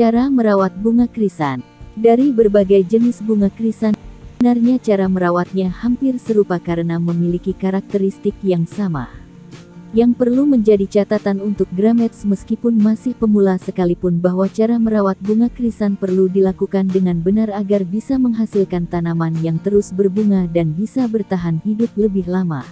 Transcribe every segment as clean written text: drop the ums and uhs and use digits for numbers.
Cara merawat bunga krisan. Dari berbagai jenis bunga krisan, sebenarnya cara merawatnya hampir serupa karena memiliki karakteristik yang sama. Yang perlu menjadi catatan untuk Gramets meskipun masih pemula sekalipun bahwa cara merawat bunga krisan perlu dilakukan dengan benar agar bisa menghasilkan tanaman yang terus berbunga dan bisa bertahan hidup lebih lama.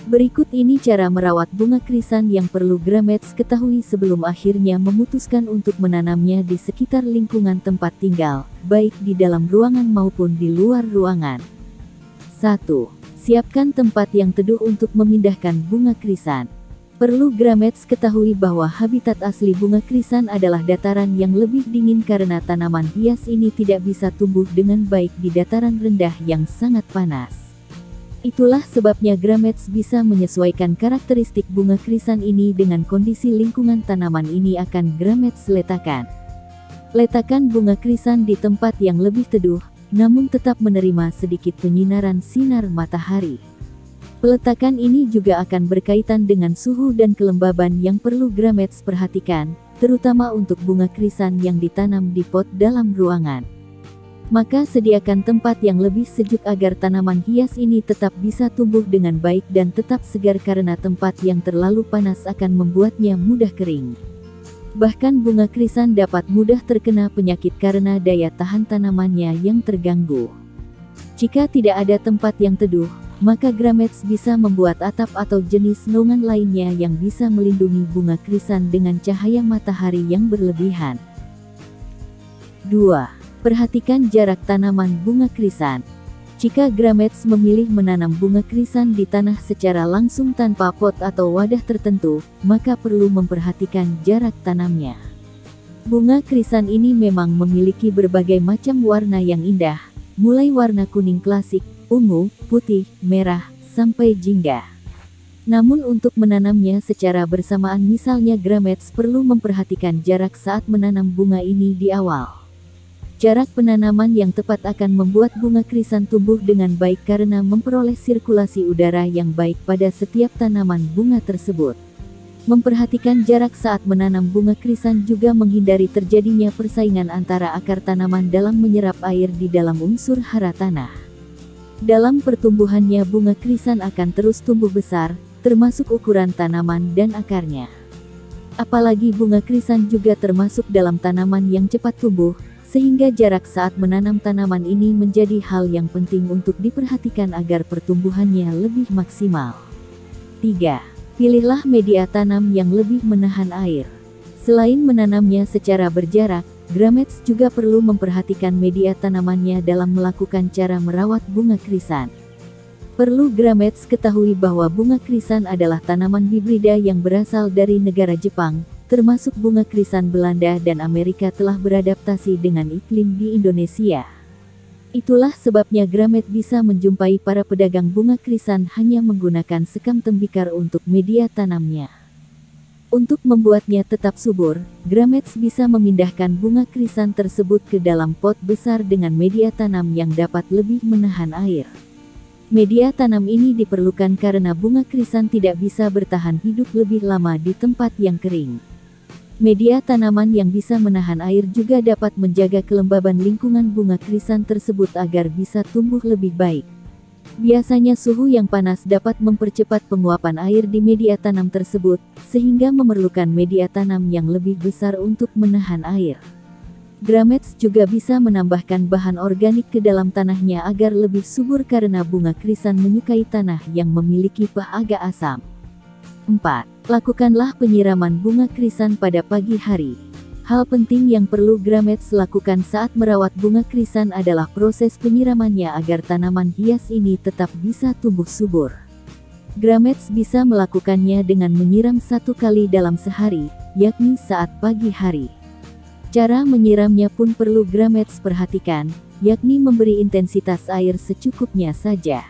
Berikut ini cara merawat bunga krisan yang perlu Gramets ketahui sebelum akhirnya memutuskan untuk menanamnya di sekitar lingkungan tempat tinggal, baik di dalam ruangan maupun di luar ruangan. 1. Siapkan tempat yang teduh untuk memindahkan bunga krisan. Perlu Gramets ketahui bahwa habitat asli bunga krisan adalah dataran yang lebih dingin karena tanaman hias ini tidak bisa tumbuh dengan baik di dataran rendah yang sangat panas. Itulah sebabnya Gramets bisa menyesuaikan karakteristik bunga krisan ini dengan kondisi lingkungan tanaman ini akan Gramets letakkan. Letakkan bunga krisan di tempat yang lebih teduh, namun tetap menerima sedikit penyinaran sinar matahari. Peletakan ini juga akan berkaitan dengan suhu dan kelembaban yang perlu Gramets perhatikan, terutama untuk bunga krisan yang ditanam di pot dalam ruangan. Maka sediakan tempat yang lebih sejuk agar tanaman hias ini tetap bisa tumbuh dengan baik dan tetap segar karena tempat yang terlalu panas akan membuatnya mudah kering. Bahkan bunga krisan dapat mudah terkena penyakit karena daya tahan tanamannya yang terganggu. Jika tidak ada tempat yang teduh, maka Gramets bisa membuat atap atau jenis naungan lainnya yang bisa melindungi bunga krisan dengan cahaya matahari yang berlebihan. 2. Perhatikan jarak tanaman bunga krisan. Jika Gramets memilih menanam bunga krisan di tanah secara langsung tanpa pot atau wadah tertentu, maka perlu memperhatikan jarak tanamnya. Bunga krisan ini memang memiliki berbagai macam warna yang indah, mulai warna kuning klasik, ungu, putih, merah, sampai jingga. Namun untuk menanamnya secara bersamaan misalnya Gramets perlu memperhatikan jarak saat menanam bunga ini di awal. Jarak penanaman yang tepat akan membuat bunga krisan tumbuh dengan baik karena memperoleh sirkulasi udara yang baik pada setiap tanaman bunga tersebut. Memperhatikan jarak saat menanam bunga krisan juga menghindari terjadinya persaingan antara akar tanaman dalam menyerap air di dalam unsur hara tanah. Dalam pertumbuhannya bunga krisan akan terus tumbuh besar, termasuk ukuran tanaman dan akarnya. Apalagi bunga krisan juga termasuk dalam tanaman yang cepat tumbuh, sehingga jarak saat menanam tanaman ini menjadi hal yang penting untuk diperhatikan agar pertumbuhannya lebih maksimal. 3. Pilihlah media tanam yang lebih menahan air. Selain menanamnya secara berjarak, Gramets juga perlu memperhatikan media tanamannya dalam melakukan cara merawat bunga krisan. Perlu Gramets ketahui bahwa bunga krisan adalah tanaman hibrida yang berasal dari negara Jepang, termasuk bunga krisan Belanda dan Amerika telah beradaptasi dengan iklim di Indonesia. Itulah sebabnya Gramets bisa menjumpai para pedagang bunga krisan hanya menggunakan sekam tembikar untuk media tanamnya. Untuk membuatnya tetap subur, Gramets bisa memindahkan bunga krisan tersebut ke dalam pot besar dengan media tanam yang dapat lebih menahan air. Media tanam ini diperlukan karena bunga krisan tidak bisa bertahan hidup lebih lama di tempat yang kering. Media tanaman yang bisa menahan air juga dapat menjaga kelembaban lingkungan bunga krisan tersebut agar bisa tumbuh lebih baik. Biasanya suhu yang panas dapat mempercepat penguapan air di media tanam tersebut, sehingga memerlukan media tanam yang lebih besar untuk menahan air. Gramets juga bisa menambahkan bahan organik ke dalam tanahnya agar lebih subur karena bunga krisan menyukai tanah yang memiliki pH agak asam. 4. Lakukanlah penyiraman bunga krisan pada pagi hari. Hal penting yang perlu Gramets lakukan saat merawat bunga krisan adalah proses penyiramannya agar tanaman hias ini tetap bisa tumbuh subur. Gramets bisa melakukannya dengan menyiram 1 kali dalam sehari, yakni saat pagi hari. Cara menyiramnya pun perlu Gramets perhatikan, yakni memberi intensitas air secukupnya saja.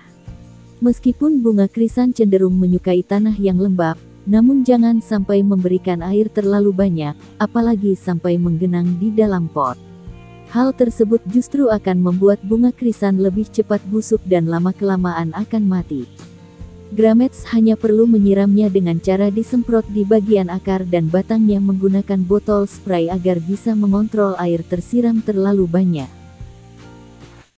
Meskipun bunga krisan cenderung menyukai tanah yang lembab, namun jangan sampai memberikan air terlalu banyak, apalagi sampai menggenang di dalam pot. Hal tersebut justru akan membuat bunga krisan lebih cepat busuk dan lama-kelamaan akan mati. Gramets hanya perlu menyiramnya dengan cara disemprot di bagian akar dan batangnya menggunakan botol spray agar bisa mengontrol air tersiram terlalu banyak.